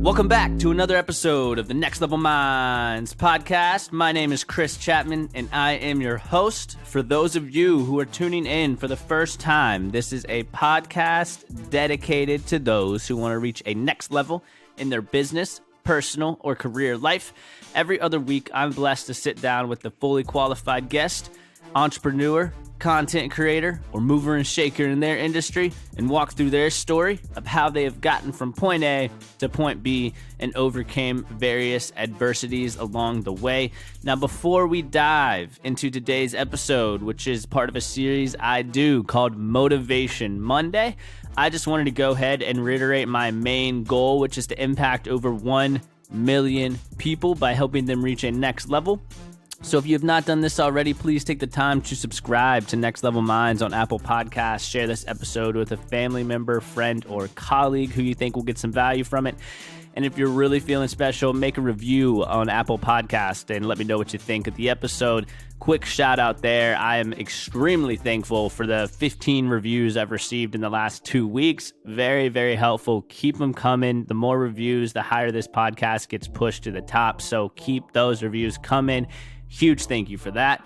Welcome back to another episode of the Next Level Minds podcast. My name is Chris Chapman, and I am your host. For those of you who are tuning in for the first time, this is a podcast dedicated to those who want to reach a next level in their business, personal, or career life. Every other week, I'm blessed to sit down with a fully qualified guest, entrepreneur, content creator, or mover and shaker in their industry and walk through their story of how they have gotten from point A to point B and overcame various adversities along the way. Now, before we dive into today's episode, which is part of a series I do called Motivation Monday, I just wanted to go ahead and reiterate my main goal, which is to impact over 1 million people by helping them reach a next level. So if you have not done this already, please take the time to subscribe to Next Level Minds on Apple Podcasts. Share this episode with a family member, friend, or colleague who you think will get some value from it. And if you're really feeling special, make a review on Apple Podcasts and let me know what you think of the episode. Quick shout out there. I am extremely thankful for the 15 reviews I've received in the last 2 weeks. Very, very helpful. Keep them coming. The more reviews, the higher this podcast gets pushed to the top. So keep those reviews coming. Huge thank you for that.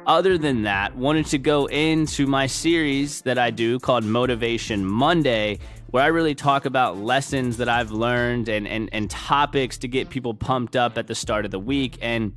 Other than that, wanted to go into my series that I do called Motivation Monday, where I really talk about lessons that I've learned and topics to get people pumped up at the start of the week. And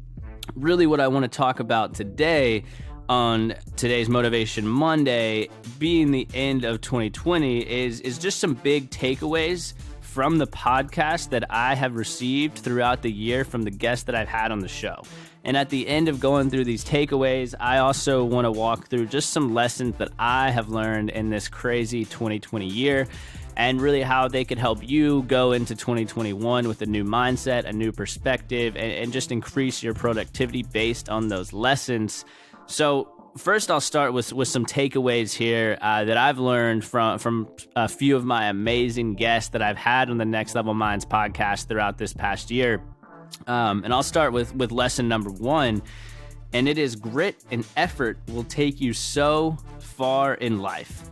really what I want to talk about today on today's Motivation Monday, being the end of 2020, is just some big takeaways from the podcast that I have received throughout the year from the guests that I've had on the show. And at the end of going through these takeaways, I also want to walk through just some lessons that I have learned in this crazy 2020 year and really how they could help you go into 2021 with a new mindset, a new perspective, and just increase your productivity based on those lessons. So first, I'll start with some takeaways here that I've learned from a few of my amazing guests that I've had on the Next Level Minds podcast throughout this past year. And I'll start with lesson number 1, and it is grit and effort will take you so far in life.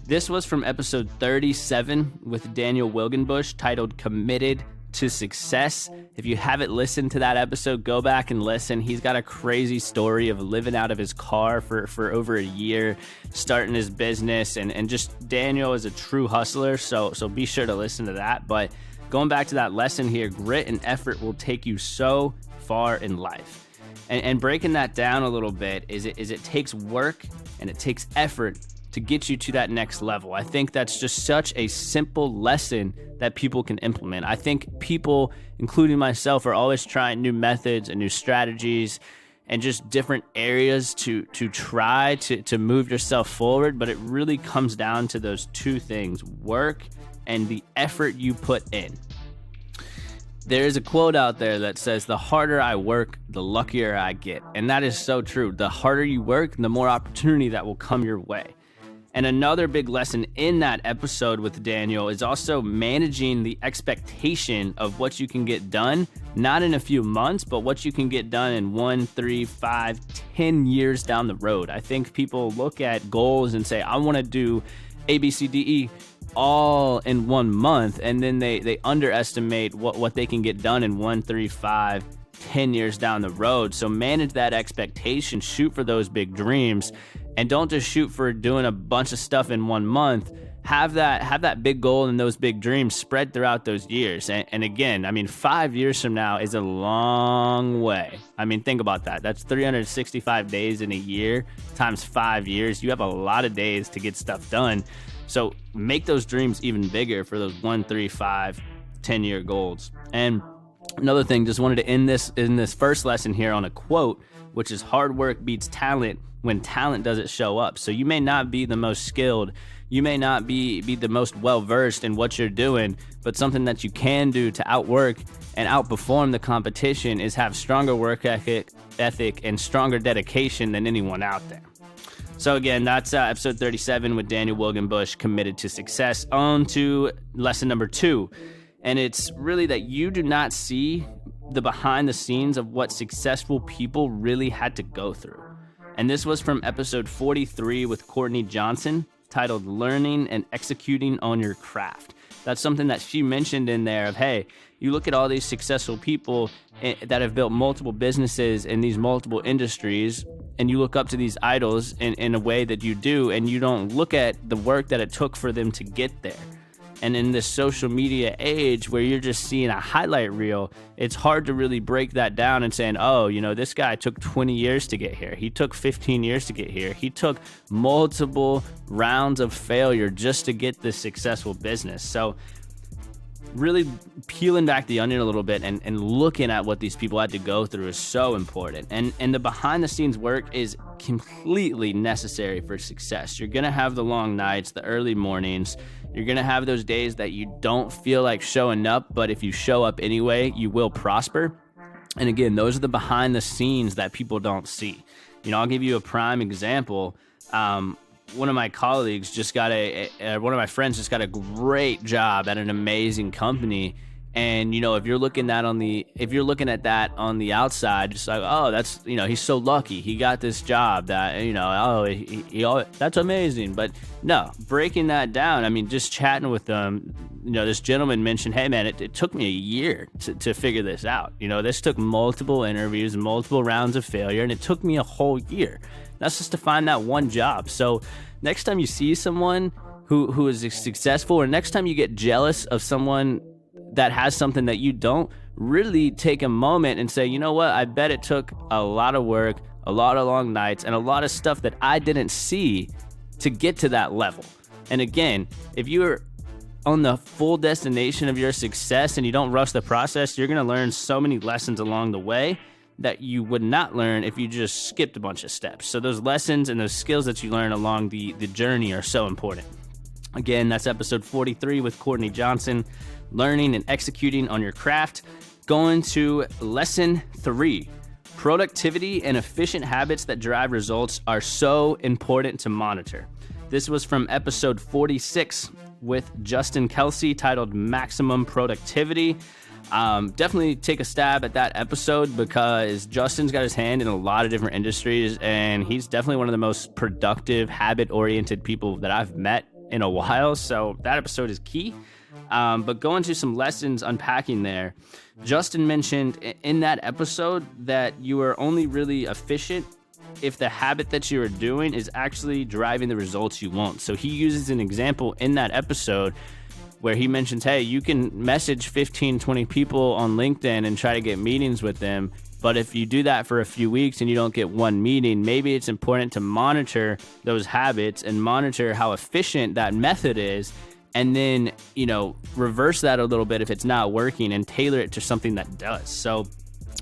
This was from episode 37 with Daniel Wilgenbush, titled Committed to Success. If you haven't listened to that episode, go back and listen. He's got a crazy story of living out of his car for over a year, starting his business, and just Daniel is a true hustler, so be sure to listen to that. But going back to that lesson here, grit and effort will take you so far in life. And breaking that down a little bit is it takes work and it takes effort to get you to that next level. I think that's just such a simple lesson that people can implement. I think people, including myself, are always trying new methods and new strategies and just different areas to try to move yourself forward. But it really comes down to those two things, work and the effort you put in. There is a quote out there that says, the harder I work, the luckier I get. And that is so true. The harder you work, the more opportunity that will come your way. And another big lesson in that episode with Daniel is also managing the expectation of what you can get done, not in a few months, but what you can get done in 1, 3, 5, 10 years down the road. I think people look at goals and say, I want to do A, B, C, D, E all in 1 month, and then they underestimate what they can get done in 1, 3, 5, 10 years down the road. So manage that expectation, shoot for those big dreams, and don't just shoot for doing a bunch of stuff in 1 month. Have that big goal and those big dreams spread throughout those years. And again, I mean, 5 years from now is a long way. I mean, think about that. That's 365 days in a year times 5 years. You have a lot of days to get stuff done. So make those dreams even bigger for those 1, 3, 5, 10-year goals. And another thing, just wanted to end this first lesson here on a quote, which is hard work beats talent when talent doesn't show up. So you may not be the most skilled, you may not be the most well-versed in what you're doing, but something that you can do to outwork and outperform the competition is have stronger work ethic and stronger dedication than anyone out there. So again, that's episode 37 with Daniel Wilgenbush, Committed to Success. On to lesson number 2. And it's really that you do not see the behind the scenes of what successful people really had to go through. And this was from episode 43 with Courtney Johnson, titled Learning and Executing on Your Craft. That's something that she mentioned in there of, hey, you look at all these successful people that have built multiple businesses in these multiple industries, and you look up to these idols in a way that you do, and you don't look at the work that it took for them to get there. And in this social media age where you're just seeing a highlight reel, it's hard to really break that down and saying, oh, you know, this guy took 20 years to get here. He took 15 years to get here. He took multiple rounds of failure just to get this successful business. So really peeling back the onion a little bit and looking at what these people had to go through is so important. And the behind the scenes work is completely necessary for success. You're going to have the long nights, the early mornings. You're going to have those days that you don't feel like showing up, but if you show up anyway, you will prosper. And again, those are the behind the scenes that people don't see. You know, I'll give you a prime example. One of my colleagues just got one of my friends just got a great job at an amazing company. And, you know, if you're looking at that on the outside, just like, oh, that's, you know, he's so lucky he got this job that, you know, oh, that's amazing. But no, breaking that down, I mean, just chatting with them, you know, this gentleman mentioned, hey man, it took me a year to figure this out. You know, this took multiple interviews, multiple rounds of failure, and it took me a whole year. That's just to find that one job. So next time you see someone who is successful, or next time you get jealous of someone that has something that you don't, really take a moment and say, you know what, I bet it took a lot of work, a lot of long nights, and a lot of stuff that I didn't see to get to that level. And again, if you're on the full destination of your success and you don't rush the process, you're going to learn so many lessons along the way that you would not learn if you just skipped a bunch of steps. So those lessons and those skills that you learn along the journey are so important. Again, that's episode 43 with Courtney Johnson, learning and executing on your craft. Going to lesson 3, productivity and efficient habits that drive results are so important to monitor. This was from episode 46 with Justin Kelsey, titled Maximum Productivity. Definitely take a stab at that episode because Justin's got his hand in a lot of different industries, and he's definitely one of the most productive, habit-oriented people that I've met in a while. So that episode is key. But going to some lessons unpacking there, Justin mentioned in that episode that you are only really efficient if the habit that you are doing is actually driving the results you want. So he uses an example in that episode where he mentions, hey, you can message 15, 20 people on LinkedIn and try to get meetings with them. But if you do that for a few weeks and you don't get one meeting, maybe it's important to monitor those habits and monitor how efficient that method is. And then, you know, reverse that a little bit if it's not working and tailor it to something that does. So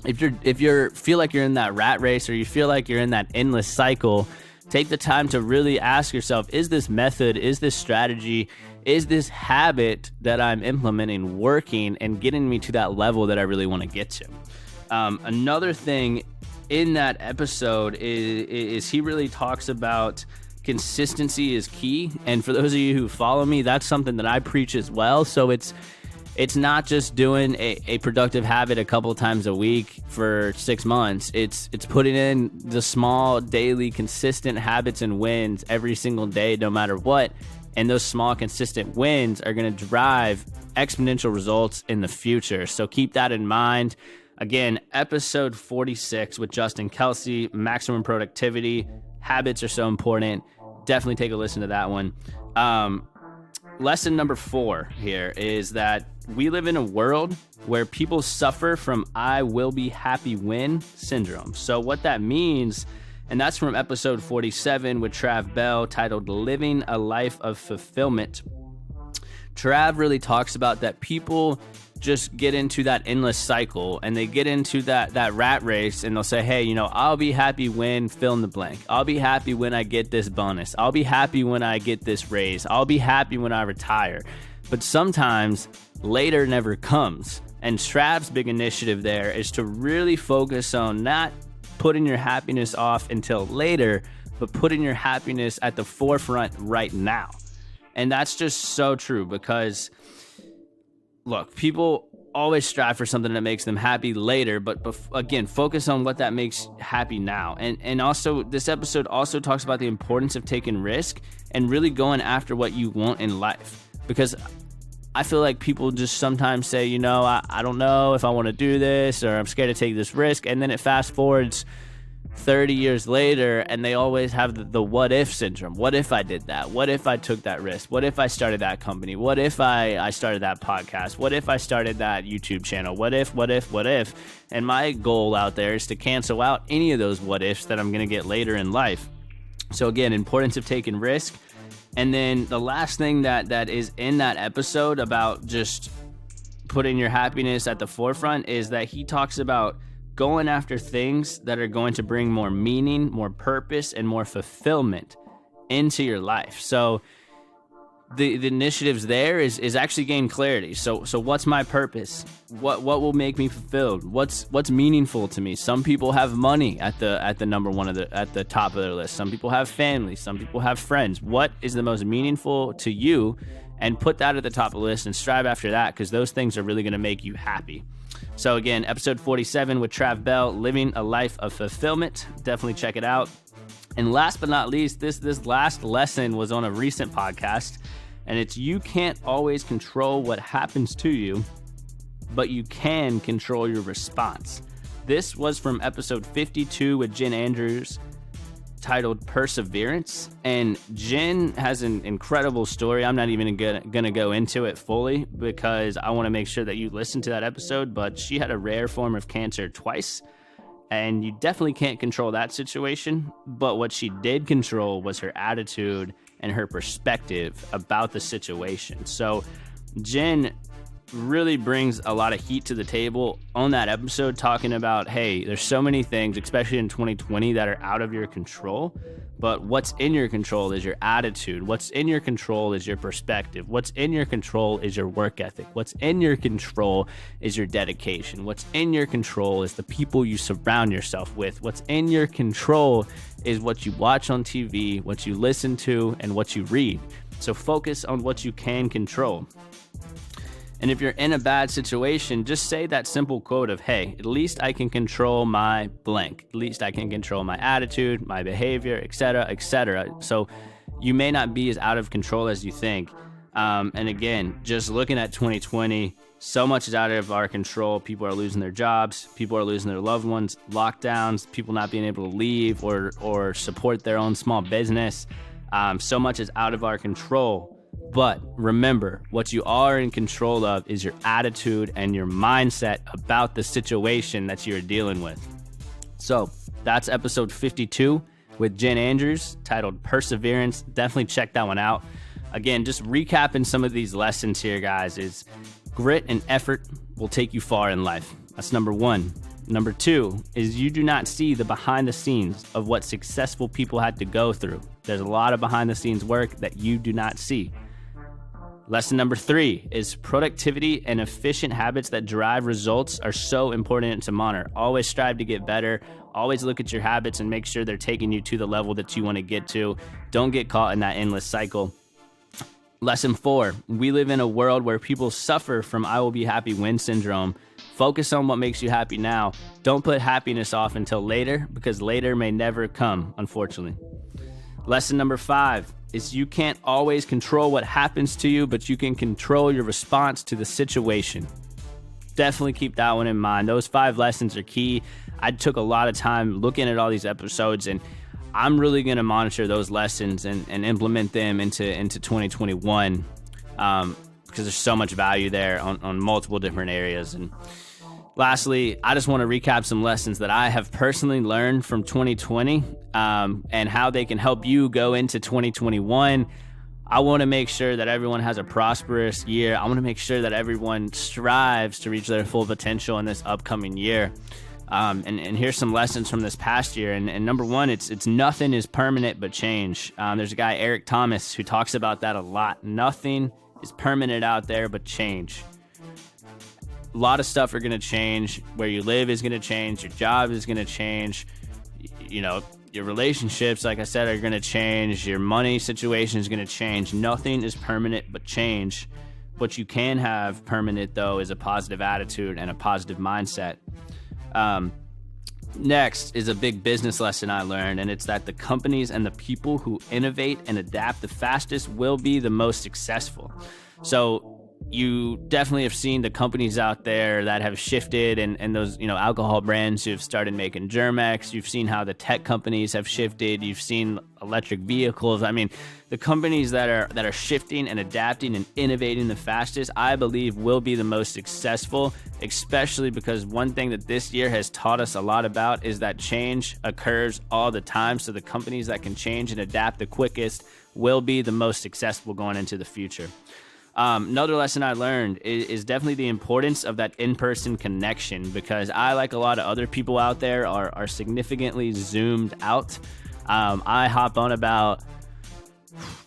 if you feel like you're in that rat race, or you feel like you're in that endless cycle, take the time to really ask yourself, is this method, is this strategy, is this habit that I'm implementing working and getting me to that level that I really want to get to? Another thing in that episode is he really talks about consistency is key. And for those of you who follow me, that's something that I preach as well. So it's not just doing a productive habit a couple times a week for 6 months. It's putting in the small, daily, consistent habits and wins every single day, no matter what. And those small, consistent wins are going to drive exponential results in the future. So keep that in mind. Again, episode 46 with Justin Kelsey, Maximum Productivity. Habits are so important. Definitely take a listen to that one. Lesson number 4 here is that we live in a world where people suffer from I will be happy when syndrome. So what that means, and that's from episode 47 with Trav Bell, titled Living a Life of Fulfillment. Trav really talks about that people just get into that endless cycle and they get into that rat race, and they'll say, hey, you know, I'll be happy when fill in the blank. I'll be happy when I get this bonus. I'll be happy when I get this raise. I'll be happy when I retire. But sometimes later never comes. And Trav's big initiative there is to really focus on not putting your happiness off until later, but putting your happiness at the forefront right now. And that's just so true because, look, people always strive for something that makes them happy later, but again, focus on what that makes happy now. And also, this episode also talks about the importance of taking risk and really going after what you want in life. Because I feel like people just sometimes say, I don't know if I want to do this, or I'm scared to take this risk. And then it fast forwards 30 years later, and they always have the what if syndrome. What if I did that? What if I took that risk? What if I started that company? What if I started that podcast? What if I started that YouTube channel? What if? And my goal out there is to cancel out any of those what ifs that I'm going to get later in life. So again, importance of taking risk. And then the last thing that is in that episode about just putting your happiness at the forefront is that he talks about going after things that are going to bring more meaning, more purpose, and more fulfillment into your life. So the initiatives there is actually gain clarity. So what's my purpose? What will make me fulfilled? What's meaningful to me? Some people have money at the number one at the top of their list. Some people have family. Some people have friends. What is the most meaningful to you? And put that at the top of the list and strive after that, because those things are really going to make you happy. So again, episode 47 with Trav Bell, Living a Life of Fulfillment. Definitely check it out. And last but not least, this last lesson was on a recent podcast, and it's you can't always control what happens to you, but you can control your response. This was from episode 52 with Jen Andrews, titled Perseverance. And Jen has an incredible story. I'm not even gonna go into it fully because I want to make sure that you listen to that episode, but she had a rare form of cancer twice, and you definitely can't control that situation. But what she did control was her attitude and her perspective about the situation. So Jen really brings a lot of heat to the table on that episode, talking about, hey, there's so many things, especially in 2020, that are out of your control, but what's in your control is your attitude. What's in your control is your perspective. What's in your control is your work ethic. What's in your control is your dedication. What's in your control is the people you surround yourself with. What's in your control is what you watch on TV, what you listen to, and what you read. So focus on what you can control. And if you're in a bad situation, just say that simple quote of, hey, at least I can control my blank. At least I can control my attitude, my behavior, etc., etc. So you may not be as out of control as you think. And again, just looking at 2020, so much is out of our control. People are losing their jobs. People are losing their loved ones. Lockdowns, people not being able to leave or support their own small business. So much is out of our control. But remember, what you are in control of is your attitude and your mindset about the situation that you're dealing with. So that's episode 52 with Jen Andrews, titled Perseverance. Definitely check that one out. Again, just recapping some of these lessons here, guys, is grit and effort will take you far in life. That's number one. Number two is you do not see the behind the scenes of what successful people had to go through. There's a lot of behind the scenes work that you do not see. Lesson number 3 is productivity and efficient habits that drive results are so important to monitor. Always strive to get better. Always look at your habits and make sure they're taking you to the level that you want to get to. Don't get caught in that endless cycle. Lesson 4, we live in a world where people suffer from I will be happy when syndrome. Focus on what makes you happy now. Don't put happiness off until later, because later may never come, unfortunately. Lesson number 5 is you can't always control what happens to you, but you can control your response to the situation. Definitely keep that one in mind. Those 5 lessons are key. I took a lot of time looking at all these episodes, and I'm really going to monitor those lessons and implement them into 2021 because there's so much value there on multiple different areas. And lastly, I just want to recap some lessons that I have personally learned from 2020 and how they can help you go into 2021. I want to make sure that everyone has a prosperous year. I want to make sure that everyone strives to reach their full potential in this upcoming year. And here's some lessons from this past year. And number 1, it's nothing is permanent but change. There's a guy, Eric Thomas, who talks about that a lot. Nothing is permanent out there but change. A lot of stuff are going to change. Where you live is going to change. Your job is going to change. You know, your relationships, like I said, are going to change. Your money situation is going to change. Nothing is permanent but change. What you can have permanent, though, is a positive attitude and a positive mindset. Next is a big business lesson I learned, and it's that the companies and the people who innovate and adapt the fastest will be the most successful. So you definitely have seen the companies out there that have shifted and those, alcohol brands who have started making Germex. You've seen how the tech companies have shifted. You've seen electric vehicles. I mean, the companies that are shifting and adapting and innovating the fastest, I believe, will be the most successful, especially because one thing that this year has taught us a lot about is that change occurs all the time. So the companies that can change and adapt the quickest will be the most successful going into the future. Another lesson I learned is definitely the importance of that in-person connection, because I, like a lot of other people out there, are significantly zoomed out. I hop on about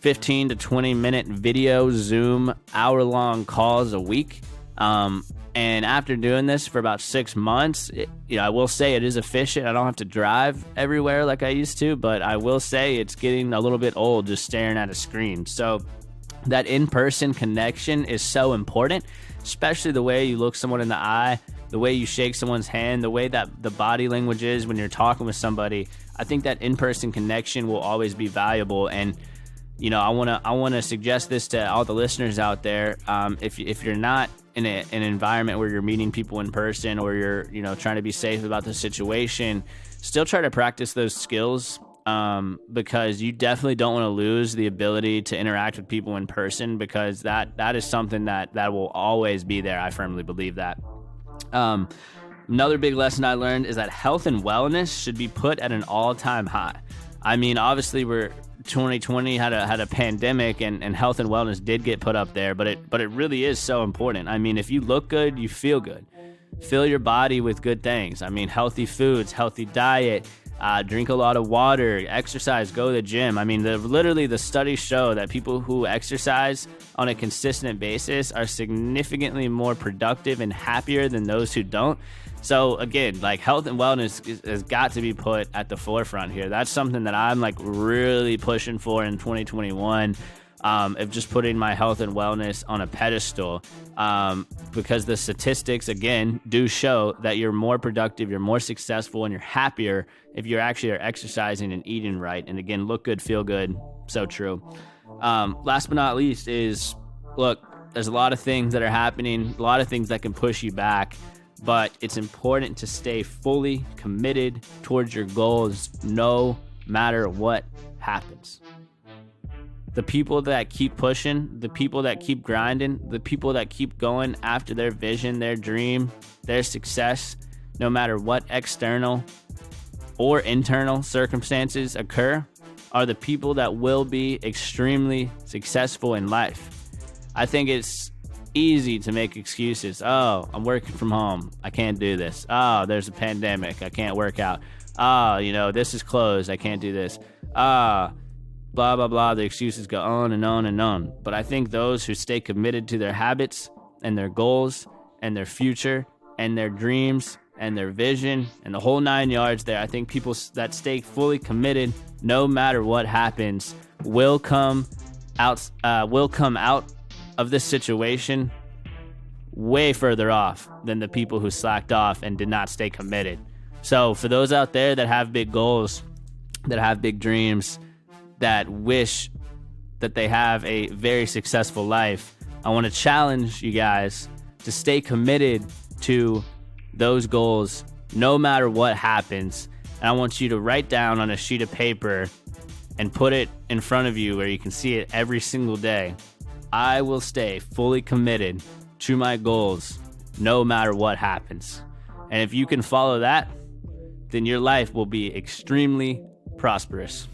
15 to 20 minute video Zoom hour-long calls a week. And after doing this for about 6 months, I will say it is efficient. I don't have to drive everywhere like I used to, but I will say it's getting a little bit old just staring at a screen. So that in-person connection is so important, especially the way you look someone in the eye, the way you shake someone's hand, the way that the body language is when you're talking with somebody. I think that in-person connection will always be valuable. And, I want to suggest this to all the listeners out there. If you're not in an environment where you're meeting people in person, or you're, trying to be safe about the situation, still try to practice those skills. Because you definitely don't want to lose the ability to interact with people in person, because that is something that will always be there. I firmly believe that. Another big lesson I learned is that health and wellness should be put at an all-time high. I mean, obviously 2020 had a pandemic, and health and wellness did get put up there, but it really is so important. I mean, if you look good, you feel good. Fill your body with good things. I mean, healthy foods, healthy diet, drink a lot of water, exercise, go to the gym. I mean, literally the studies show that people who exercise on a consistent basis are significantly more productive and happier than those who don't. So again, like, health and wellness has got to be put at the forefront here. That's something that I'm like really pushing for in 2021. Of just putting my health and wellness on a pedestal, because the statistics, again, do show that you're more productive, you're more successful, and you're happier if you actually are exercising and eating right. And again, look good, feel good. So true. Last but not least is, look, there's a lot of things that are happening, a lot of things that can push you back, but it's important to stay fully committed towards your goals no matter what happens. The people that keep pushing, the people that keep grinding, the people that keep going after their vision, their dream, their success, no matter what external or internal circumstances occur, are the people that will be extremely successful in life. I think it's easy to make excuses. Oh, I'm working from home, I can't do this. Oh, there's a pandemic, I can't work out. Oh, this is closed, I can't do this. Blah, blah, blah. The excuses go on and on and on. But I think those who stay committed to their habits and their goals and their future and their dreams and their vision and the whole 9 yards there, I think people that stay fully committed, no matter what happens, will come out of this situation way further off than the people who slacked off and did not stay committed. So for those out there that have big goals, that have big dreams, that wish that they have a very successful life, I want to challenge you guys to stay committed to those goals no matter what happens. And I want you to write down on a sheet of paper and put it in front of you where you can see it every single day. I will stay fully committed to my goals no matter what happens. And if you can follow that, then your life will be extremely prosperous.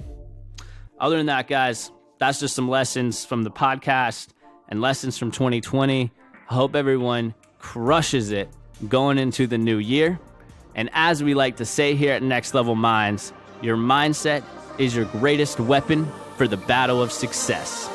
Other than that, guys, that's just some lessons from the podcast and lessons from 2020. I hope everyone crushes it going into the new year. And as we like to say here at Next Level Minds, your mindset is your greatest weapon for the battle of success.